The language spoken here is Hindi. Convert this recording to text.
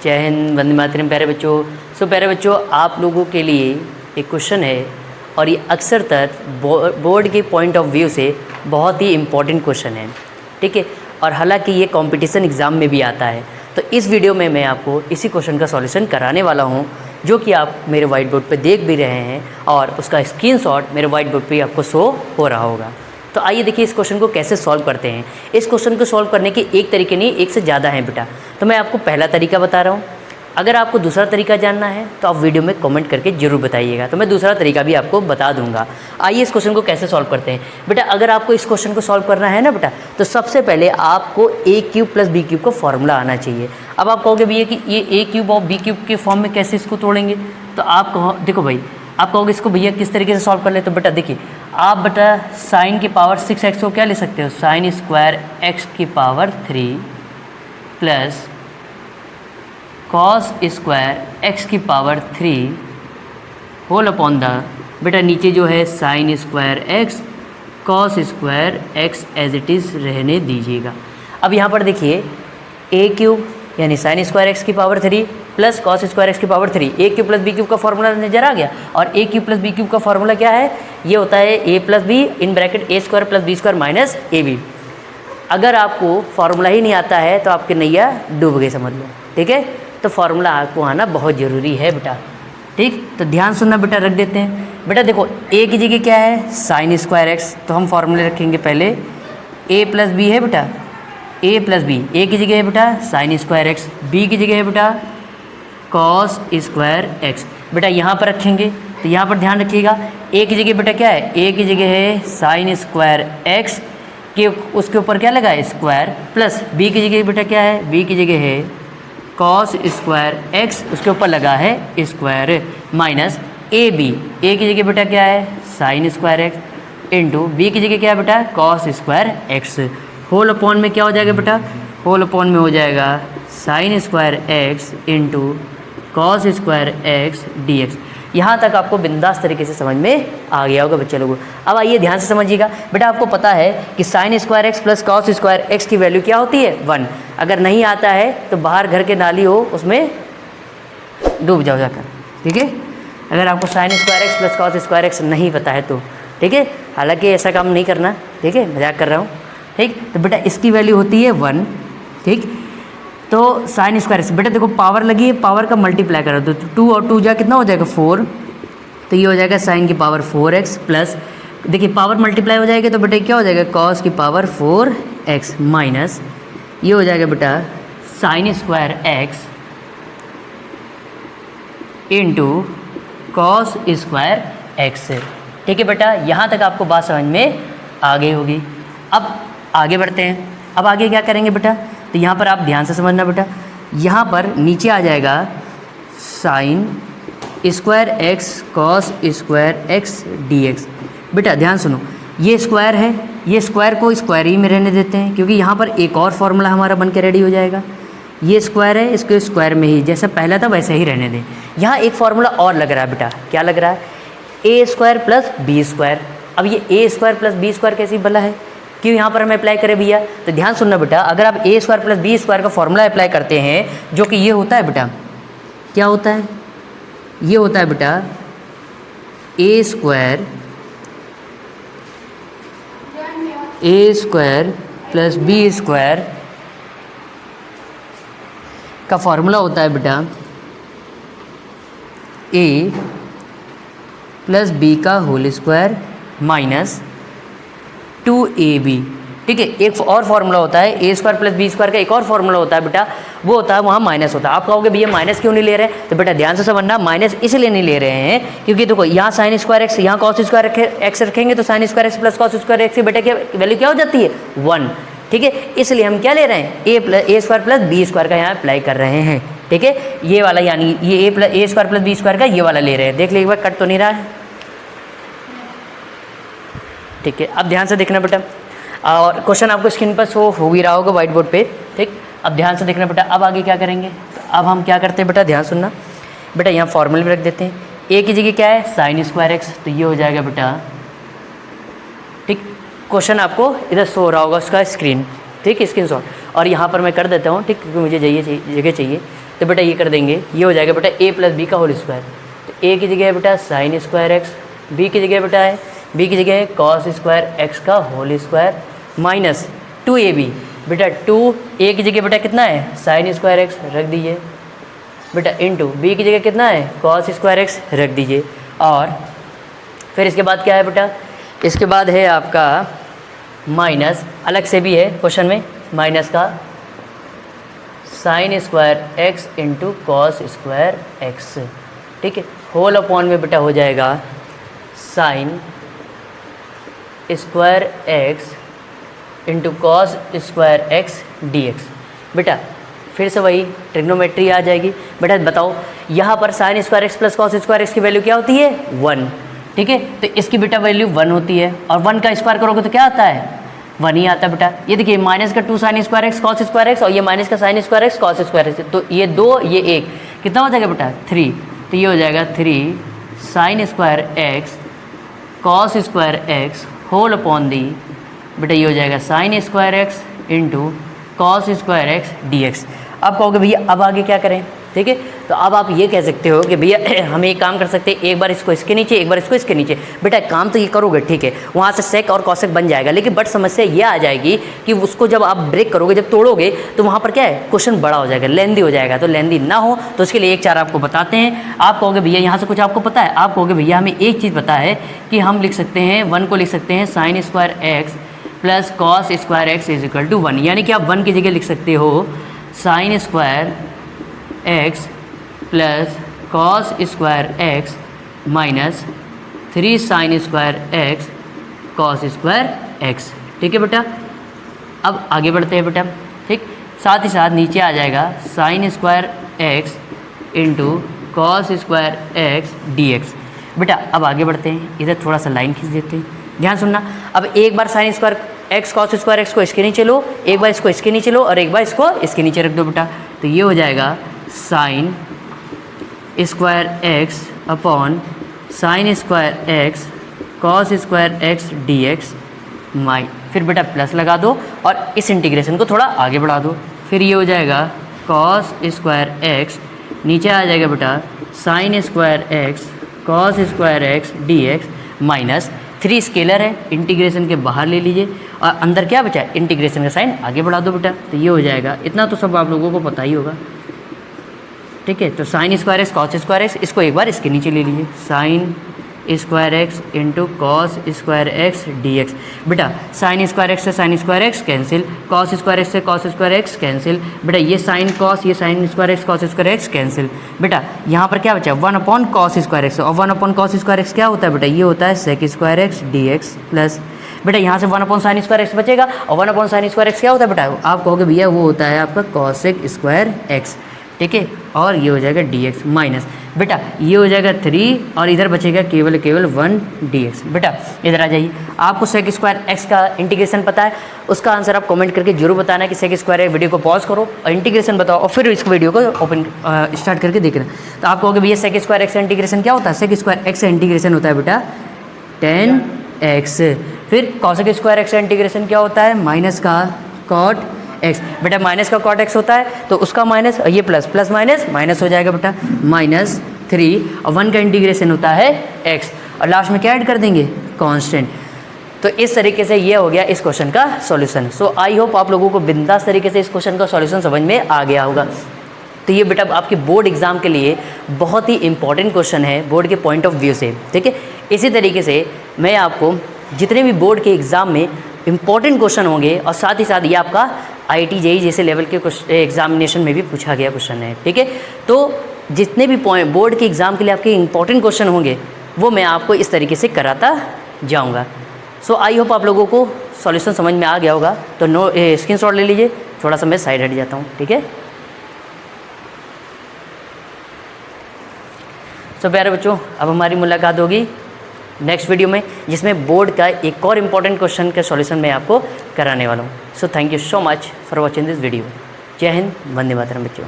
जय हिंद, वंदे मातरम। प्यारे बच्चों, प्यारे बच्चों, आप लोगों के लिए एक क्वेश्चन है और ये अक्सरतर बोर्ड के पॉइंट ऑफ व्यू से बहुत ही इम्पॉर्टेंट क्वेश्चन है, ठीक है। और हालांकि ये कंपटीशन एग्ज़ाम में भी आता है, तो इस वीडियो में मैं आपको इसी क्वेश्चन का सॉल्यूशन कराने वाला हूँ, जो कि आप मेरे वाइट बोर्ड पे देख भी रहे हैं और उसका स्क्रीनशॉट मेरे वाइट बोर्ड पे आपको शो हो रहा होगा। तो आइए देखिए इस क्वेश्चन को कैसे सॉल्व करते हैं। इस क्वेश्चन को सॉल्व करने के एक तरीके नहीं, एक से ज़्यादा हैं बेटा। तो मैं आपको पहला तरीका बता रहा हूँ। अगर आपको दूसरा तरीका जानना है तो आप वीडियो में कमेंट करके ज़रूर बताइएगा, तो मैं दूसरा तरीका भी आपको बता दूंगा। आइए इस क्वेश्चन को कैसे सॉल्व करते हैं बेटा। अगर आपको इस क्वेश्चन को सॉल्व करना है ना बेटा, तो सबसे पहले आपको ए क्यूब प्लस बी क्यूब का फॉर्मूला आना चाहिए। अब आप कहोगे भैया कि ये ए क्यूब और बी क्यूब के फॉर्म में कैसे इसको तोड़ेंगे, तो आप कहो, देखो भाई, आप कहोगे इसको भैया किस तरीके से सॉल्व कर ले, तो बेटा देखिए, आप बेटा साइन की पावर 6x को क्या ले सकते हो, साइन स्क्वायर x की power 3 plus cos square x की पावर 3 होल अपॉन द, बेटा नीचे जो है sine square x cos square x as it is रहने दीजिएगा। अब यहाँ पर देखिए ए क्यूब यानी साइन स्क्वायर x की power 3 plus cos square x की power 3, a cube plus b cube का फॉर्मूला नजर आ गया। और a cube plus b cube का फॉर्मूला क्या है, ये होता है A plus B in bracket A square plus B square minus A B. अगर आपको फार्मूला ही नहीं आता है तो आपकी नैया डूब गई, समझ लो, ठीक है। तो फार्मूला आपको आना बहुत ज़रूरी है बेटा, ठीक। तो ध्यान सुनना बेटा, रख देते हैं बेटा। देखो ए की जगह क्या है, साइन स्क्वायर एक्स, तो हम फार्मूले रखेंगे पहले ए प्लस बी है बेटा, ए प्लस बी, ए की जगह है बेटा साइन स्क्वायर एक्स, बी की जगह है बेटा कॉस स्क्वायर एक्स। बेटा यहाँ पर रखेंगे तो यहाँ पर ध्यान रखिएगा, ए की जगह बेटा क्या है, ए की जगह है साइन स्क्वायर एक्स के उसके ऊपर क्या लगा है स्क्वायर, प्लस बी की जगह बेटा क्या है, बी की जगह है कॉस स्क्वायर एक्स उसके ऊपर लगा है square, minus A b, a की जगह बेटा क्या है sine square x into b की जगह क्या है बेटा cos square x, whole upon में क्या हो जाएगा बेटा, होल अपॉन में हो जाएगा sine square x into cos square x D x. यहाँ तक आपको बिंदास तरीके से समझ में आ गया होगा बच्चे लोगों। अब आइए ध्यान से समझिएगा बेटा, आपको पता है कि sign square x plus cos square x की वैल्यू क्या होती है 1। अगर नहीं आता है तो बाहर घर के नाली हो उसमें डूब जाओ जाकर, ठीक है। अगर आपको sign square x plus cos square x नहीं पता है तो, ठीक है। हालांकि ऐसा काम नहीं करना, ठीक है, मजाक कर रहा हूँ, ठीक। तो बेटा इसकी वैल्यू होती है 1, ठीक। तो साइन स्क्वायर एक्स, बेटा देखो पावर लगी है, पावर का मल्टीप्लाई करो तो 2 और 2 जा कितना हो जाएगा 4, तो ये हो जाएगा साइन की पावर 4x प्लस, देखिए पावर मल्टीप्लाई हो जाएगा तो बेटा क्या हो जाएगा कॉस की पावर 4x माइनस ये हो जाएगा बेटा sign square x into cos square x, ठीक है बेटा। यहाँ तक आपको बात समझ में आ गई होगी। अब आगे बढ़ते हैं। अब आगे क्या करेंगे बेटा, तो यहाँ पर आप ध्यान से समझना बेटा, यहाँ पर नीचे आ जाएगा sine square x cos square x D x. बेटा ध्यान सुनो, ये स्क्वायर है, ये स्क्वायर को स्क्वायर ही में रहने देते हैं, क्योंकि यहाँ पर एक और फार्मूला हमारा बन के रेडी हो जाएगा। ये स्क्वायर है, इसको स्क्वायर में ही जैसा पहला था वैसे ही रहने दें। यहाँ एक फार्मूला और लग रहा है बेटा, क्या लग रहा है, ए स्क्वायर प्लस बी स्क्वायर। अब ये ए स्क्वायर प्लस बी स्क्वायर कैसी बना है, क्यों यहाँ पर हम अप्लाई करें भैया, तो ध्यान सुनना बेटा, अगर आप ए स्क्वायर प्लस बी स्क्वायर का फॉर्मूला अप्लाई करते हैं, जो कि ये होता है बेटा, क्या होता है, ये होता है बेटा ए स्क्वायर प्लस बी स्क्वायर का फॉर्मूला होता है बेटा ए प्लस बी का होल स्क्वायर माइनस 2ab, ठीक है। एक और फार्मूला होता है ए स्क्वायर प्लस बी स्क्वायर का, एक और फार्मूला होता है बेटा, वो होता है वहाँ माइनस होता है। आप कहोगे भैया माइनस क्यों नहीं ले रहे हैं, तो बेटा ध्यान से समझना, माइनस इसलिए नहीं ले रहे हैं क्योंकि देखो यहाँ साइन स्क्वायर एक्स, यहाँ कॉस स्क्वायर एक्स रखेंगे तो sign square x plus cos square x की बेटा क्या वैल्यू क्या हो जाती है 1, ठीक है। इसलिए हम क्या ले रहे हैं ए स्क्वायर प्लस बी स्क्वायर का यहाँ अप्लाई कर रहे हैं, ठीक है। ये वाला यानी ये ए स्क्वायर प्लस बी स्क्वायर का ये वाला ले रहे हैं। देख लीजिए एक बार, कट तो नहीं रहा है, ठीक है। अब ध्यान से देखना बेटा, और क्वेश्चन आपको स्क्रीन पर शो हो ही रहा होगा व्हाइट बोर्ड पे, ठीक। अब ध्यान से देखना बेटा, अब आगे क्या करेंगे, तो अब हम क्या करते हैं बेटा, ध्यान सुनना बेटा, यहाँ फॉर्मूले में रख देते हैं। ए की जगह क्या है साइन स्क्वायर एक्स, तो ये हो जाएगा बेटा, ठीक। क्वेश्चन आपको इधर शो हो रहा होगा उसका स्क्रीन, ठीक है, स्क्रीन शॉट, और यहाँ पर मैं कर देता हूँ, ठीक, क्योंकि मुझे जगह चाहिए। तो बेटा ये कर देंगे, ये हो जाएगा बेटा a प्लस बी का होल स्क्वायर। तो a की जगह है बेटा साइन स्क्वायर एक्स, b की जगह बेटा है, b की जगह है कॉस स्क्वायर एक्स का होल स्क्वायर माइनस 2ab। बेटा 2a की जगह बेटा कितना है साइन स्क्वायर एक्स रख दीजिए बेटा, इंटू b की जगह कितना है कॉस स्क्वायर एक्स रख दीजिए। और फिर इसके बाद क्या है बेटा, इसके बाद है आपका माइनस, अलग से भी है क्वेश्चन में, माइनस का sign square x into cos square x, ठीक है, होल अपॉन में बेटा हो जाएगा sine square x into cos square x D x. बेटा फिर से वही ट्रिग्नोमेट्री आ जाएगी। बेटा बताओ यहाँ पर sign square x plus cos square x की वैल्यू क्या होती है 1, ठीक है, तो इसकी बेटा वैल्यू 1 होती है, और 1 का स्क्वायर करोगे तो क्या आता है 1 ही आता है बेटा। ये देखिए माइनस का 2 sign square x cos square x, और ये माइनस का sign square x cos square x, तो ये 2 ये 1 कितना हो जाएगा बेटा 3, तो ये हो जाएगा 3 sine square x cos square x whole upon the, बेटा ये हो जाएगा sine square x into cos square x D x. अब कहोगे भैया अब आगे क्या करें, ठीक है, तो अब आप ये कह सकते हो कि भैया हम एक काम कर सकते हैं, एक बार इसको इसके नीचे एक बार इसको इसके नीचे। बेटा काम तो ये करोगे ठीक है, वहाँ से सेक और कॉसेक बन जाएगा, लेकिन बट समस्या ये आ जाएगी कि उसको जब आप ब्रेक करोगे, जब तोड़ोगे तो वहाँ पर क्या है क्वेश्चन बड़ा हो जाएगा, लेंदी हो जाएगा। तो लेंदी ना हो तो उसके लिए एक चार आपको बताते हैं। आप कहोगे भैया यहाँ से कुछ आपको पता है, आप कहोगे भैया हमें एक चीज़ पता है कि हम लिख सकते हैं 1 को लिख सकते हैं sine square x plus cos square x is equal to 1, यानी कि आप 1 की जगह लिख सकते हो sine square x plus cos square x minus 3 sine square x cos square x, ठीक है बेटा। अब आगे बढ़ते हैं बेटा, ठीक, साथ ही साथ नीचे आ जाएगा sine square x into cos square x D x. बेटा अब आगे बढ़ते हैं, इधर थोड़ा सा लाइन खींच देते हैं, ध्यान सुनना। अब एक बार sine square x cos square X को इसके नीचे लो, एक बार इसको इसके नीचे लो, और एक बार इसको इसके नीचे रख दो बेटा, तो ये हो जाएगा sine square X upon sine square x cos square x D X माइ, फिर बेटा प्लस लगा दो और इस इंटीग्रेशन को थोड़ा आगे बढ़ा दो, फिर ये हो जाएगा कॉस स्क्वायर एक्स, नीचे आ जाएगा बेटा sign square x cos square x D x minus 3 scalar है, इंटीग्रेशन के बाहर ले लीजिए और अंदर क्या बचा है इंटीग्रेशन का साइन आगे बढ़ा दो बेटा, तो ये हो जाएगा। इतना तो सब आप लोगों को पता ही होगा, ठीक है। तो sign square x cos square x, इसको एक बार इसके नीचे ले लीजिए sign square x into cos square x D x. बेटा साइन स्क्वायर एक्स से sign square x cancel, cos square x से कॉस स्क्वायर एक्स कैंसिल, बेटा ये साइन कॉस ये sign square x cos square x cancel. बेटा यहाँ पर क्या बचा 1 अपॉन कॉस स्क्वायर एक्स, और 1 अपॉन कॉस स्क्वायर एक्स क्या होता है बेटा, ये होता है sec square x D x plus, बेटा यहाँ से 1 अपॉन साइन स्क्वायर एक्स बचेगा, और 1 अपॉन साइन स्क्वायर एक्स क्या होता है बेटा, आप कहोगे भैया वो होता है आपका कॉसेक स्क्वायर एक्स, ठीक है, और ये हो जाएगा डी एक्स माइनस, बेटा ये हो जाएगा 3 और इधर बचेगा केवल 1 डी एक्स। बेटा इधर आ जाइए, आपको सेक स्क्वायर एक्स का इंटीग्रेशन पता है, उसका आंसर आप कमेंट करके जरूर बताना कि सेक स्क्वायर, वीडियो को पॉज करो और इंटीग्रेशन बताओ, और फिर इस वीडियो को ओपन स्टार्ट करके देखना। तो आप कहोगे भैया सेक स्क्वायर एक्स का इंटीग्रेशन क्या होता है, सेक स्क्वायर एक्स का इंटीग्रेशन होता है बेटा 10x, फिर कॉसेक स्क्वायर एक्स का इंटीग्रेशन क्या होता है माइनस का कॉट एक्स, बेटा माइनस का कॉट एक्स होता है तो उसका माइनस, ये प्लस प्लस माइनस माइनस हो जाएगा बेटा माइनस 3, और 1 का इंटीग्रेशन होता है x, और लास्ट में क्या ऐड कर देंगे कांस्टेंट। तो इस तरीके से ये हो गया इस क्वेश्चन का सॉल्यूशन। सो आई होप आप लोगों को बिंदास तरीके से इस क्वेश्चन का सॉल्यूशन समझ में आ गया होगा। तो ये बेटा आपके बोर्ड एग्जाम के लिए बहुत ही इंपॉर्टेंट क्वेश्चन है बोर्ड के पॉइंट ऑफ व्यू से, ठीक है। इसी तरीके से मैं आपको जितने भी बोर्ड के एग्ज़ाम में इंपॉर्टेंट क्वेश्चन होंगे, और साथ ही साथ ये आपका IIT JEE जैसे लेवल के एग्जामिनेशन में भी पूछा गया क्वेश्चन है, ठीक है। तो जितने भी बोर्ड के एग्ज़ाम के लिए आपके इंपॉर्टेंट क्वेश्चन होंगे वो मैं आपको इस तरीके से कराता जाऊँगा। सो आई होप आप लोगों को सॉल्यूशन समझ में आ गया होगा। तो स्क्रीनशॉट ले लीजिए, थोड़ा सा मैं साइड हट जाता हूँ, ठीक है। सो प्यारे बच्चों, अब हमारी मुलाकात होगी नेक्स्ट वीडियो में, जिसमें बोर्ड का एक और इम्पॉर्टेंट क्वेश्चन का सॉल्यूशन मैं आपको कराने वाला हूँ। So thank you so much for watching this video. जय हिंद, वंदे मातरम बच्चों।